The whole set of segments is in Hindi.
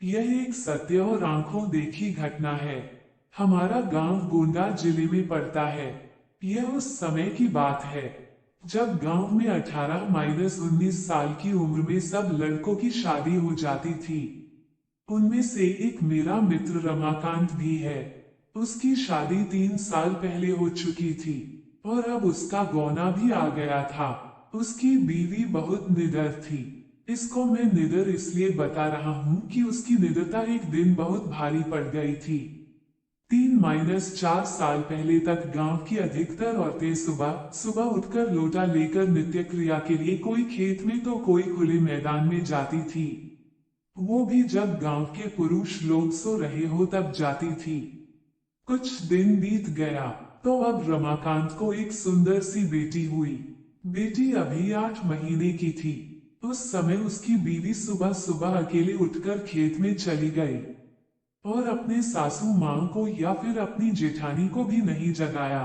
यह एक सत्य और आंखों देखी घटना है। हमारा गांव गोंडा जिले में पड़ता है। यह उस समय की बात है जब गांव में 18-19 साल की उम्र में सब लड़कों की शादी हो जाती थी। उनमें से एक मेरा मित्र रमाकांत भी है। उसकी शादी 3 साल पहले हो चुकी थी और अब उसका गौना भी आ गया था। उसकी बीवी बहुत निडर थी। इसको मैं निडर इसलिए बता रहा हूँ कि उसकी निडरता एक दिन बहुत भारी पड़ गई थी। 3-4 साल पहले तक गांव की अधिकतर औरतें सुबह सुबह उठकर लोटा लेकर नित्य क्रिया के लिए कोई खेत में तो कोई खुले मैदान में जाती थी। वो भी जब गांव के पुरुष लोग सो रहे हो तब जाती थी। कुछ दिन बीत गया तो अब रमाकांत को एक सुंदर सी बेटी हुई। बेटी अभी 8 महीने की थी। उस समय उसकी बीवी सुबह सुबह अकेले उठकर खेत में चली गई और अपने सासू मां को या फिर अपनी जेठानी को भी नहीं जगाया।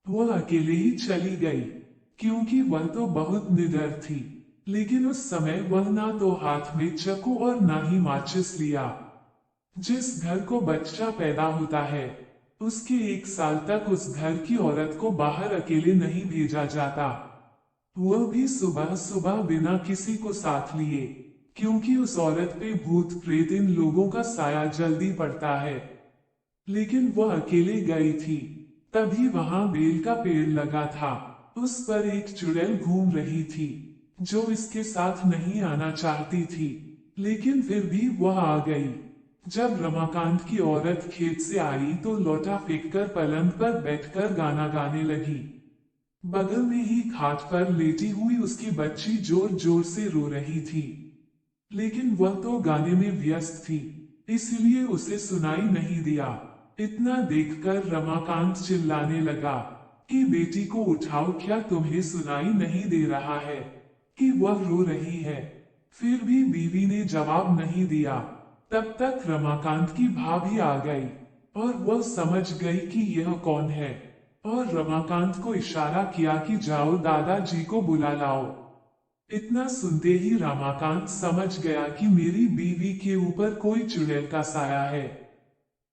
वह अकेले ही चली गई क्योंकि वह तो बहुत निडर थी। लेकिन उस समय वह ना तो हाथ में चाकू और ना ही माचिस लिया। जिस घर को बच्चा पैदा होता है उसके 1 साल तक उस घर की औरत को बाहर अकेले नहीं भेजा जाता, वह भी सुबह सुबह बिना किसी को साथ लिए, क्योंकि उस औरत पे भूत प्रेत इन लोगों का साया जल्दी पड़ता है। लेकिन वह अकेले गई थी। तभी वहां बेल का पेड़ लगा था। उस पर एक चुड़ैल घूम रही थी जो इसके साथ नहीं आना चाहती थी, लेकिन फिर भी वह आ गई। जब रमाकांत की औरत खेत से आई तो लौटा फेंककर पलंग पर बैठकर गाना गाने लगी। बगल में ही खाट पर लेटी हुई उसकी बच्ची जोर जोर से रो रही थी, लेकिन वह तो गाने में व्यस्त थी, इसलिए उसे सुनाई नहीं दिया। इतना देखकर रमाकांत चिल्लाने लगा कि बेटी को उठाओ, क्या तुम्हें सुनाई नहीं दे रहा है कि वह रो रही है? फिर भी बीवी ने जवाब नहीं दिया। तब तक रमाकांत की भाभी आ गई और वह समझ गई कि यह कौन है और रमाकांत को इशारा किया कि जाओ दादाजी को बुला लाओ। इतना सुनते ही रमाकांत समझ गया कि मेरी बीवी के ऊपर कोई चुड़ैल का साया है।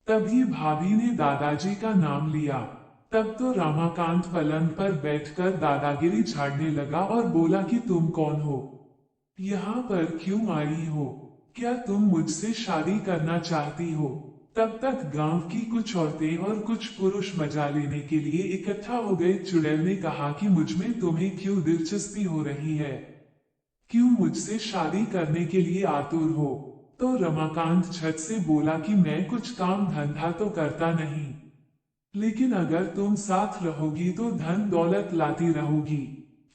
तभी भाभी ने दादाजी का नाम लिया। तब तो रमाकांत पलंग पर बैठकर दादागिरी झाड़ने लगा और बोला कि तुम कौन हो, यहाँ पर क्यों आई हो, क्या तुम मुझसे शादी करना चाहती हो? तब तक गांव की कुछ औरतें और कुछ पुरुष मजा लेने के लिए इकट्ठा हो गए। चुड़ैल ने कहा कि मुझमें तुम्हें क्यों दिलचस्पी हो रही है, क्यों मुझसे शादी करने के लिए आतुर हो? तो रमाकांत झट से बोला कि मैं कुछ काम धंधा तो करता नहीं, लेकिन अगर तुम साथ रहोगी तो धन दौलत लाती रहोगी।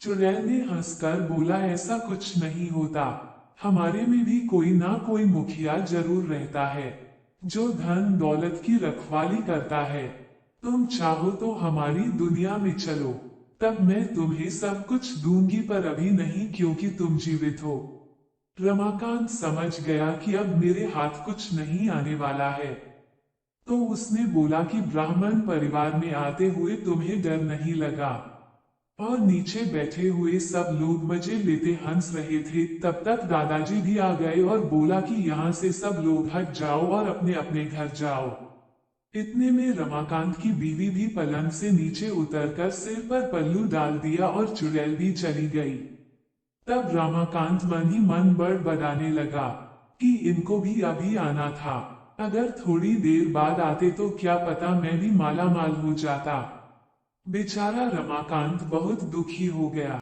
चुड़ैल ने हंसकर बोला, ऐसा कुछ नहीं होता, हमारे में भी कोई ना कोई मुखिया जरूर रहता है जो धन दौलत की रखवाली करता है। तुम चाहो तो हमारी दुनिया में चलो, तब मैं तुम्हें सब कुछ दूंगी, पर अभी नहीं क्योंकि तुम जीवित हो। रमाकांत समझ गया कि अब मेरे हाथ कुछ नहीं आने वाला है, तो उसने बोला कि ब्राह्मण परिवार में आते हुए तुम्हें डर नहीं लगा? और नीचे बैठे हुए सब लोग मजे लेते हंस रहे थे। तब तक दादाजी भी आ गए और बोला कि यहाँ से सब लोग हट जाओ और अपने अपने घर जाओ। इतने में रमाकांत की बीवी भी पलंग से नीचे उतरकर सिर पर पल्लू डाल दिया और चुड़ैल भी चली गई। तब रमाकांत मन ही मन बड़बड़ाने लगा कि इनको भी अभी आना था, अगर थोड़ी देर बाद आते तो क्या पता मैं भी माला माल हो जाता। बेचारा रमाकांत बहुत दुखी हो गया।